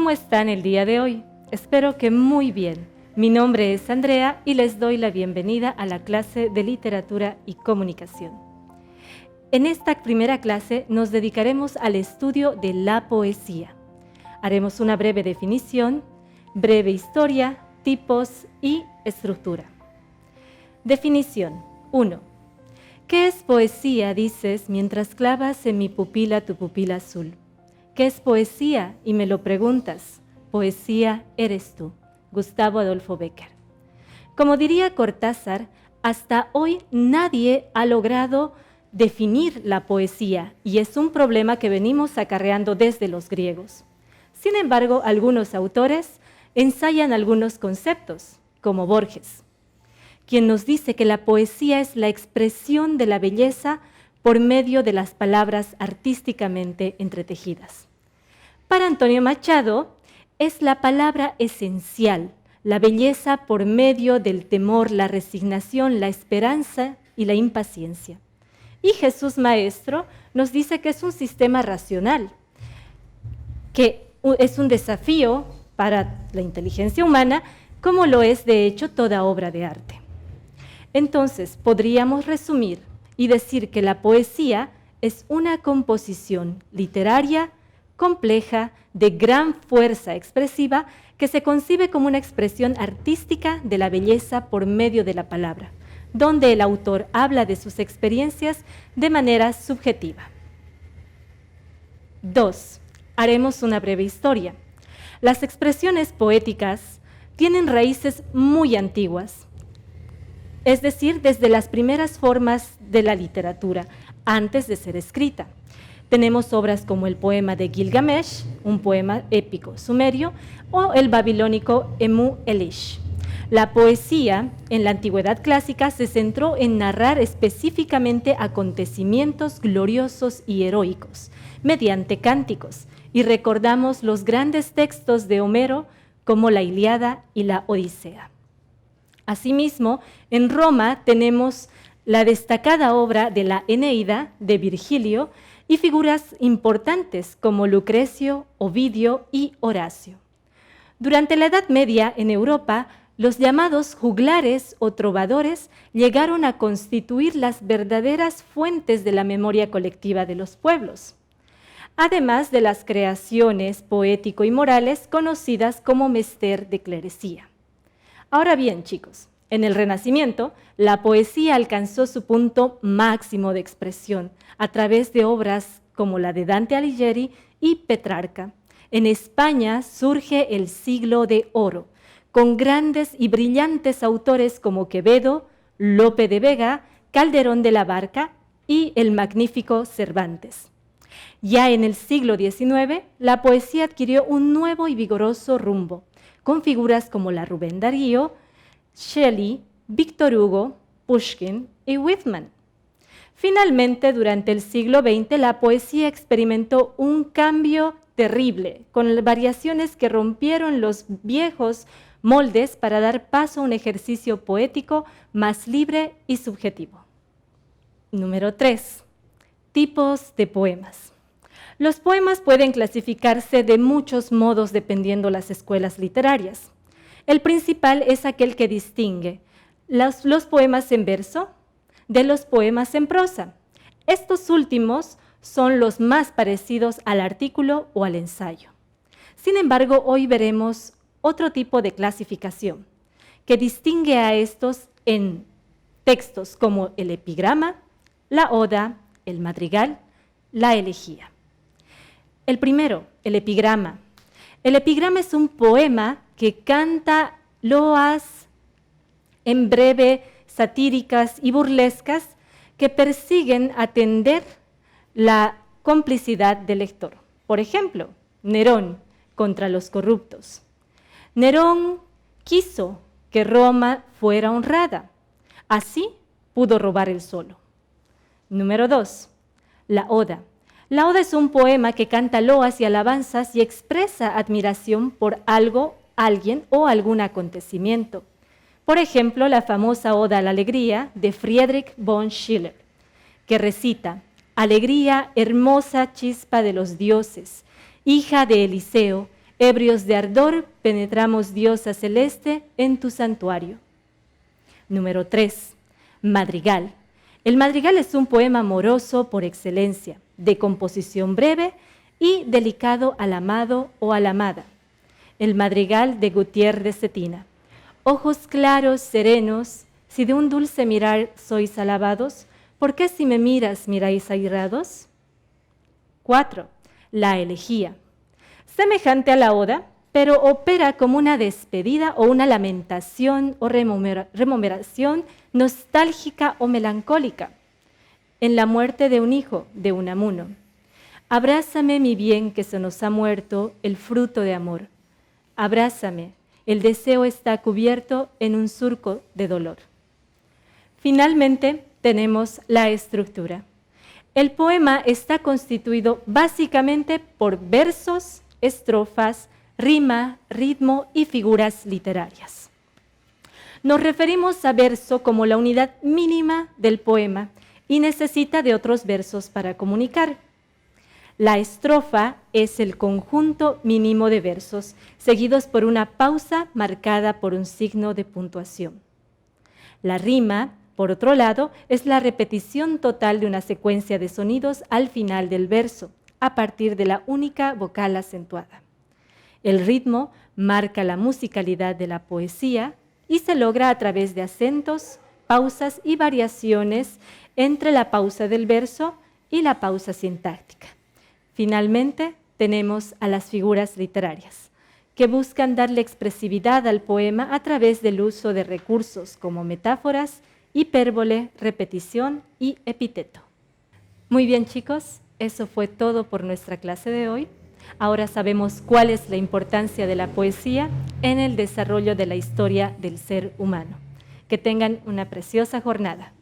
¿Cómo están el día de hoy? Espero que muy bien. Mi nombre es Andrea y les doy la bienvenida a la clase de Literatura y Comunicación. En esta primera clase nos dedicaremos al estudio de la poesía. Haremos una breve definición, breve historia, tipos y estructura. Definición 1. ¿Qué es poesía? Dices mientras clavas en mi pupila tu pupila azul. ¿Qué es poesía? Y me lo preguntas. Poesía eres tú. Gustavo Adolfo Bécquer. Como diría Cortázar, hasta hoy nadie ha logrado definir la poesía y es un problema que venimos acarreando desde los griegos. Sin embargo, algunos autores ensayan algunos conceptos, como Borges, quien nos dice que la poesía es la expresión de la belleza por medio de las palabras artísticamente entretejidas. Para Antonio Machado, es la palabra esencial, la belleza por medio del temor, la resignación, la esperanza y la impaciencia. Y Jesús Maestro nos dice que es un sistema racional, que es un desafío para la inteligencia humana, como lo es de hecho toda obra de arte. Entonces, podríamos resumir y decir que la poesía es una composición literaria compleja, de gran fuerza expresiva, que se concibe como una expresión artística de la belleza por medio de la palabra, donde el autor habla de sus experiencias de manera subjetiva. 2. Haremos una breve historia. Las expresiones poéticas tienen raíces muy antiguas, es decir, desde las primeras formas de la literatura, antes de ser escrita. Tenemos obras como el poema de Gilgamesh, un poema épico sumerio, o el babilónico Emu Elish. La poesía en la antigüedad clásica se centró en narrar específicamente acontecimientos gloriosos y heroicos, mediante cánticos, y recordamos los grandes textos de Homero como la Ilíada y la Odisea. Asimismo, en Roma tenemos la destacada obra de la Eneida de Virgilio, y figuras importantes como Lucrecio, Ovidio y Horacio. Durante la Edad Media en Europa, los llamados juglares o trovadores llegaron a constituir las verdaderas fuentes de la memoria colectiva de los pueblos, además de las creaciones poético y morales conocidas como mester de clerecía. Ahora bien, chicos, en el Renacimiento, la poesía alcanzó su punto máximo de expresión a través de obras como la de Dante Alighieri y Petrarca. En España surge el Siglo de Oro, con grandes y brillantes autores como Quevedo, Lope de Vega, Calderón de la Barca y el magnífico Cervantes. Ya en el siglo XIX, la poesía adquirió un nuevo y vigoroso rumbo, con figuras como la Rubén Darío, Shelley, Víctor Hugo, Pushkin y Whitman. Finalmente, durante el siglo XX, la poesía experimentó un cambio terrible, con variaciones que rompieron los viejos moldes para dar paso a un ejercicio poético más libre y subjetivo. Número 3. Tipos de poemas. Los poemas pueden clasificarse de muchos modos dependiendo las escuelas literarias. El principal es aquel que distingue los poemas en verso de los poemas en prosa. Estos últimos son los más parecidos al artículo o al ensayo. Sin embargo, hoy veremos otro tipo de clasificación que distingue a estos en textos como el epigrama, la oda, el madrigal, la elegía. El primero, el epigrama. El epigrama es un poema que canta loas en breve, satíricas y burlescas que persiguen atender la complicidad del lector. Por ejemplo, Nerón contra los corruptos. Nerón quiso que Roma fuera honrada, así pudo robar él solo. Número 2, la oda. La oda es un poema que canta loas y alabanzas y expresa admiración por algo, alguien o algún acontecimiento. Por ejemplo, la famosa Oda a la Alegría de Friedrich von Schiller, que recita: alegría, hermosa chispa de los dioses, hija de Eliseo, Ebrios de ardor, penetramos, diosa celeste, en tu santuario. Número 3. Madrigal. El madrigal es un poema amoroso por excelencia, de composición breve y delicado al amado o a la amada. El madrigal de Gutiérrez de Cetina. Ojos claros, serenos, si de un dulce mirar sois alabados, ¿por qué si me miras miráis airados? 4. La elegía. Semejante a la oda, pero opera como una despedida o una lamentación o rememoración nostálgica o melancólica en la muerte de un hijo, de un amuno. Abrázame, mi bien, que se nos ha muerto el fruto de amor. Abrázame, el deseo está cubierto en un surco de dolor. Finalmente, tenemos la estructura. El poema está constituido básicamente por versos, estrofas, rima, ritmo y figuras literarias. Nos referimos a verso como la unidad mínima del poema y necesita de otros versos para comunicar. La estrofa es el conjunto mínimo de versos, seguidos por una pausa marcada por un signo de puntuación. La rima, por otro lado, es la repetición total de una secuencia de sonidos al final del verso, a partir de la única vocal acentuada. El ritmo marca la musicalidad de la poesía y se logra a través de acentos, pausas y variaciones entre la pausa del verso y la pausa sintáctica. Finalmente, tenemos a las figuras literarias, que buscan darle expresividad al poema a través del uso de recursos como metáforas, hipérbole, repetición y epíteto. Muy bien, chicos, eso fue todo por nuestra clase de hoy. Ahora sabemos cuál es la importancia de la poesía en el desarrollo de la historia del ser humano. Que tengan una preciosa jornada.